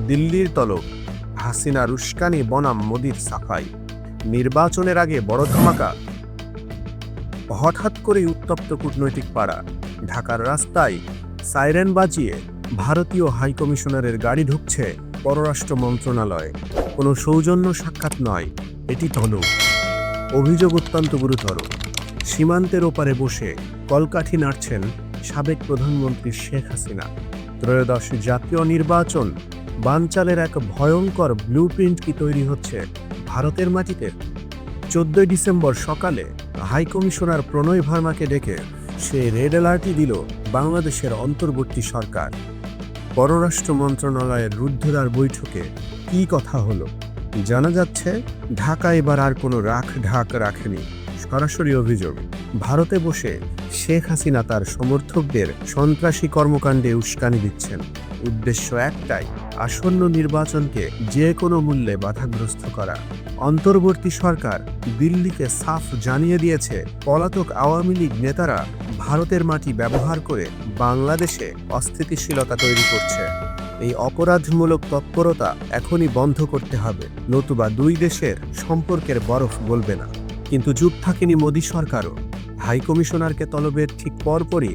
দিল্লির তলব, হাসিনার উস্কানি বনাম মোদির সাফাই, নির্বাচনের আগে বড় ধামাকা, হঠাৎ করেই উত্তপ্ত কূটনৈতিক পাড়া, ঢাকার রাস্তায় সাইরেন বাজিয়ে ভারতীয় হাইকমিশনারের গাড়ি ঢুকছে পররাষ্ট্র মন্ত্রণালয়ে। কোনো সৌজন্য সাক্ষাৎ নয়, এটি তলব। অভিযোগ অত্যন্ত গুরুতর। সীমান্তের ওপারে বসে কলকাঠি নাড়ছেন সাবেক প্রধানমন্ত্রী শেখ হাসিনা। ত্রয়োদশ জাতীয় নির্বাচন বানচালের এক ভয়ঙ্কর ব্লুপ্রিন্ট কি তৈরি হচ্ছে ভারতের মাটিতে? 14 ডিসেম্বর সকালে হাইকমিশনার প্রণয় ভার্মাকে ডেকে সে রেড অ্যালার্টই দিল বাংলাদেশের অন্তর্বর্তী সরকার। পররাষ্ট্র মন্ত্রণালয়ের রুদ্ধদ্বার বৈঠকে কী কথা হলো? জানা যাচ্ছে, ঢাকা এবার আর কোনো ঢাক রাখেনি। সরাসরি অভিযোগ, ভারতে বসে শেখ হাসিনা তার সমর্থকদের সন্ত্রাসী কর্মকাণ্ডে উস্কানি দিচ্ছেন। উদ্দেশ্য একটাই, আসন্ন নির্বাচনকে যে কোনো মূল্যে বাধাগ্রস্ত করা। অন্তর্বর্তী সরকার দিল্লিকে সাফ জানিয়ে দিয়েছে, পলাতক আওয়ামী লীগ নেতারা ভারতের মাটি ব্যবহার করে বাংলাদেশে অস্থিতিশীলতা তৈরি করছে। এই অপরাধমূলক তৎপরতা এখনই বন্ধ করতে হবে, নতুবা দুই দেশের সম্পর্কের বরফ গলবে না। কিন্তু চুপ থাকেনি মোদী সরকারও। হাইকমিশনারকে তলবের ঠিক পরপরই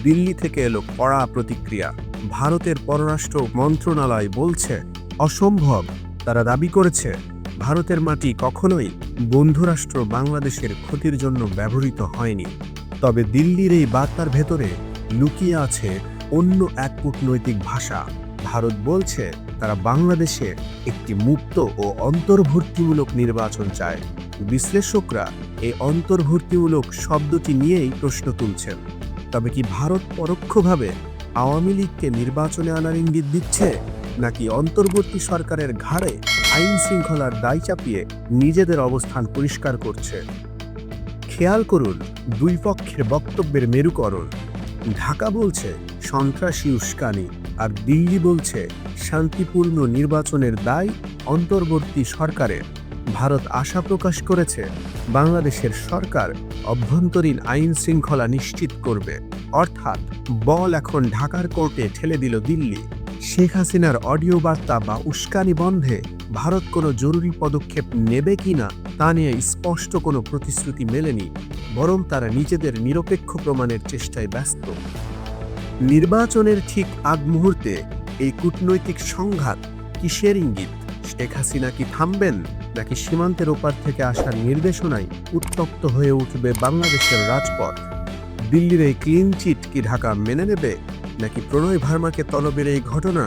দিল্লি থেকে এলো কড়া প্রতিক্রিয়া। ভারতের পররাষ্ট্র মন্ত্রণালয় বলছে অসম্ভব। তারা দাবি করেছে ভারতের মাটি কখনোই বন্ধুরাষ্ট্র বাংলাদেশের ক্ষতির জন্য ব্যবহৃত হয়নি। তবে দিল্লির এই বার্তার ভেতরে লুকিয়ে আছে অন্য এক কূটনৈতিক ভাষা। ভারত বলছে তারা বাংলাদেশে একটি মুক্ত ও অন্তর্ভুক্তিমূলক নির্বাচন চায়। বিশ্লেষকরা এই অন্তর্ভুক্তিমূলক শব্দটি নিয়েই প্রশ্ন তুলছেন। তবে কি ভারত পরোক্ষভাবে আওয়ামী লীগকে নির্বাচনে আনার ইঙ্গিত দিচ্ছে, নাকি অন্তর্বর্তী সরকারের ঘাড়ে আইন শৃঙ্খলার দায় চাপিয়ে নিজেদের অবস্থান পরিষ্কার করছে? খেয়াল করুন দুই পক্ষের বক্তব্যের মেরুকরণ। ঢাকা বলছে সন্ত্রাসী উস্কানি, আর দিল্লি বলছে শান্তিপূর্ণ নির্বাচনের দায় অন্তর্বর্তী সরকারের। ভারত আশা প্রকাশ করেছে বাংলাদেশের সরকার অভ্যন্তরীণ আইন শৃঙ্খলা নিশ্চিত করবে। অর্থাৎ বল এখন ঢাকার কোর্টে ঠেলে দিল দিল্লি। শেখ হাসিনার অডিও বার্তা বা উস্কানি বন্ধে ভারত কোনো জরুরি পদক্ষেপ নেবে কিনা তা নিয়ে স্পষ্ট কোনো প্রতিশ্রুতি মেলেনি, বরং তারা নিজেদের নিরপেক্ষ প্রমাণের চেষ্টায় ব্যস্ত। নির্বাচনের ঠিক আগ মুহূর্তে এই কূটনৈতিক সংঘাত কিসের ইঙ্গিত? শেখ হাসিনা কি থামবেন, নাকি সীমান্তের ওপার থেকে আসার নির্দেশনায় উত্তপ্ত হয়ে উঠবে বাংলাদেশের রাজপথ? দিল্লির এই ক্লিন চিট কি ঢাকা মেনে নেবে, নাকি প্রণয় ভার্মাকে তলবের এই ঘটনা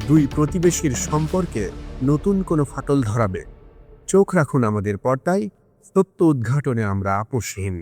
দুই প্রতিবেশীর সম্পর্কে নতুন কোনো ফাটল ধরাবে? চোখ রাখুন আমাদের পর্দায়, সত্য উদ্ঘাটনে আমরা আপোষহীন।